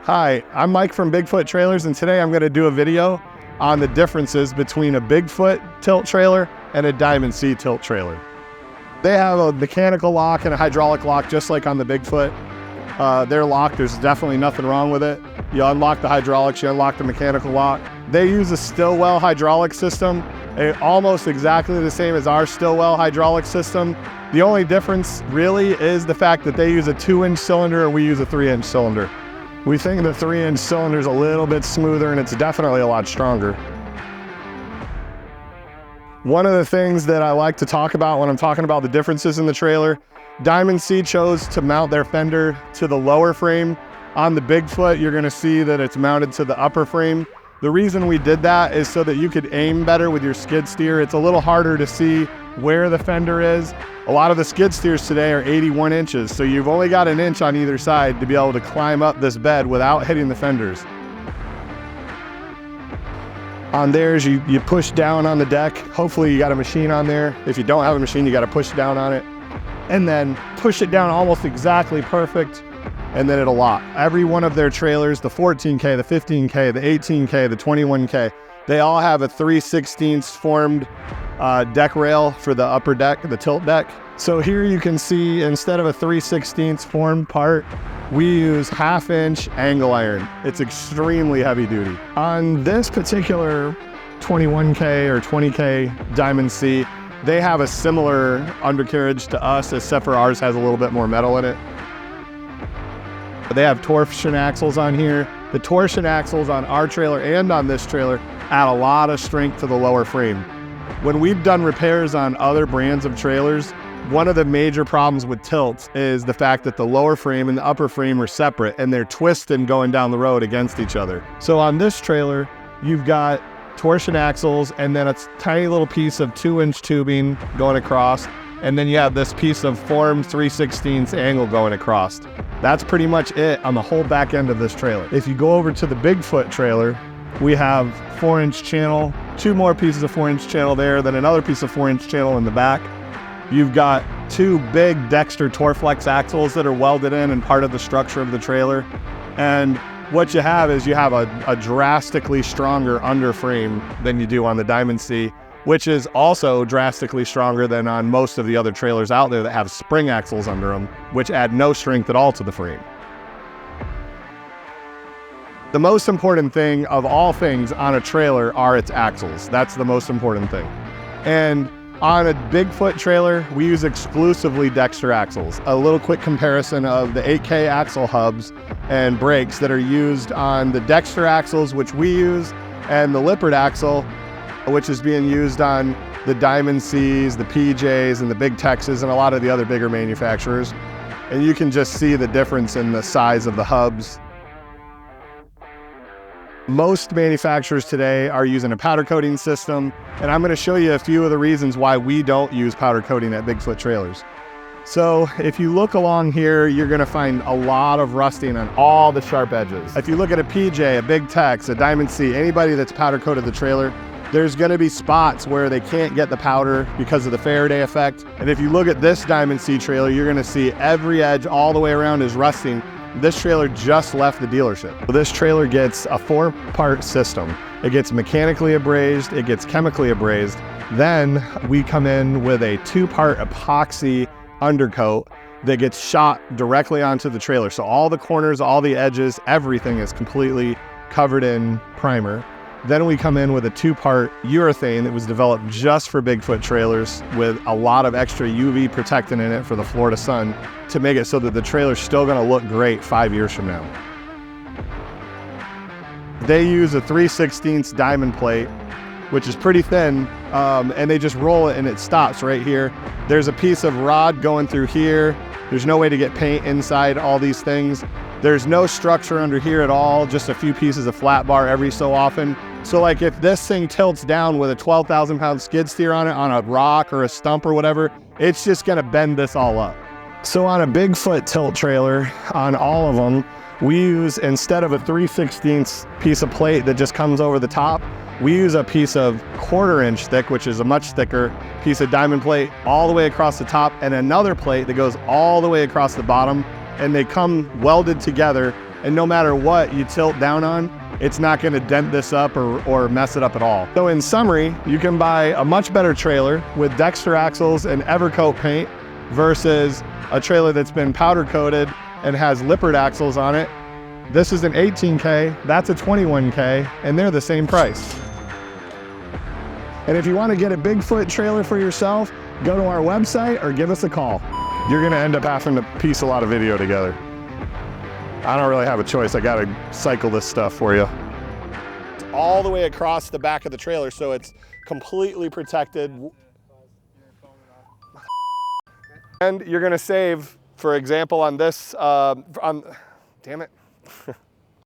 Hi, I'm Mike from Bigfoot Trailers, and today I'm going to do a video on the differences between a Bigfoot tilt trailer and a Diamond C tilt trailer. They have a mechanical lock and a hydraulic lock just like on the Bigfoot. They're locked, there's definitely nothing wrong with it. You unlock the hydraulics, you unlock the mechanical lock. They use a Stillwell hydraulic system, almost exactly the same as our Stillwell hydraulic system. The only difference really is the fact that they use a 2-inch cylinder and we use a 3-inch cylinder. We think the 3-inch cylinder is a little bit smoother and it's definitely a lot stronger. One of the things that I like to talk about when I'm talking about the differences in the trailer, Diamond C chose to mount their fender to the lower frame. On the Bigfoot, you're gonna see that it's mounted to the upper frame. The reason we did that is so that you could aim better with your skid steer. It's a little harder to see where the fender is. A lot of the skid steers today are 81 inches, so you've only got an inch on either side to be able to climb up this bed without hitting the fenders. On theirs, you push down on the deck. Hopefully you got a machine on there. If you don't have a machine, you got to push down on it. And then push it down almost exactly perfect, and then it'll lock. Every one of their trailers, the 14K, the 15K, the 18K, the 21K, they all have a 3/16 formed deck rail for the upper deck, the tilt deck. So here you can see, instead of a 3/16 formed part, we use 1/2-inch angle iron. It's extremely heavy duty. On this particular 21K or 20K Diamond C, they have a similar undercarriage to us, except for ours has a little bit more metal in it. They have torsion axles on here. The torsion axles on our trailer and on this trailer add a lot of strength to the lower frame. When we've done repairs on other brands of trailers, one of the major problems with tilts is the fact that the lower frame and the upper frame are separate and they're twisting going down the road against each other. So on this trailer, you've got torsion axles and then a tiny little piece of 2-inch tubing going across, and then you have this piece of formed 3/16 angle going across. That's pretty much it on the whole back end of this trailer. If you go over to the Bigfoot trailer, we have 4-inch channel, 2 more pieces of 4-inch channel there, then another piece of 4-inch channel in the back. You've got 2 big Dexter Torflex axles that are welded in and part of the structure of the trailer. And what you have is you have a drastically stronger underframe than you do on the Diamond C, which is also drastically stronger than on most of the other trailers out there that have spring axles under them, which add no strength at all to the frame. The most important thing of all things on a trailer are its axles. That's the most important thing. And on a Bigfoot trailer, we use exclusively Dexter axles. A little quick comparison of the 8K axle hubs and brakes that are used on the Dexter axles, which we use, and the Lippert axle, which is being used on the Diamond Cs, the PJs, and the Big Texas, and a lot of the other bigger manufacturers. And you can just see the difference in the size of the hubs. Most manufacturers today are using a powder coating system, and I'm going to show you a few of the reasons why we don't use powder coating at Bigfoot trailers. So if you look along here, you're going to find a lot of rusting on all the sharp edges. If you look at a PJ, a Big Tex, a Diamond C, anybody that's powder coated the trailer, there's going to be spots where they can't get the powder because of the Faraday effect. And if you look at this Diamond C trailer, you're going to see every edge all the way around is rusting. This trailer just left the dealership. This trailer gets a 4-part system. It gets mechanically abrased, it gets chemically abrased. Then we come in with a 2-part epoxy undercoat that gets shot directly onto the trailer. So all the corners, all the edges, everything is completely covered in primer. Then we come in with a 2-part urethane that was developed just for Bigfoot trailers with a lot of extra UV protectant in it for the Florida sun to make it so that the trailer's still gonna look great 5 years from now. They use a 3/16 diamond plate, which is pretty thin, and they just roll it and it stops right here. There's a piece of rod going through here. There's no way to get paint inside all these things. There's no structure under here at all, just a few pieces of flat bar every so often. So like if this thing tilts down with a 12,000 pound skid steer on it, on a rock or a stump or whatever, it's just gonna bend this all up. So on a Bigfoot tilt trailer, on all of them, we use, instead of a 3/16 piece of plate that just comes over the top, we use a piece of 1/4 inch thick, which is a much thicker piece of diamond plate all the way across the top, and another plate that goes all the way across the bottom, and they come welded together and no matter what you tilt down on, it's not gonna dent this up or mess it up at all. So in summary, you can buy a much better trailer with Dexter axles and Evercoat paint versus a trailer that's been powder coated and has Lippert axles on it. This is an 18K, that's a 21K, and they're the same price. And if you want to get a Bigfoot trailer for yourself, go to our website or give us a call. You're gonna end up having to piece a lot of video together. I don't really have a choice. I gotta cycle this stuff for you. It's all the way across the back of the trailer, so it's completely protected. And you're gonna save, for example, on this, damn it.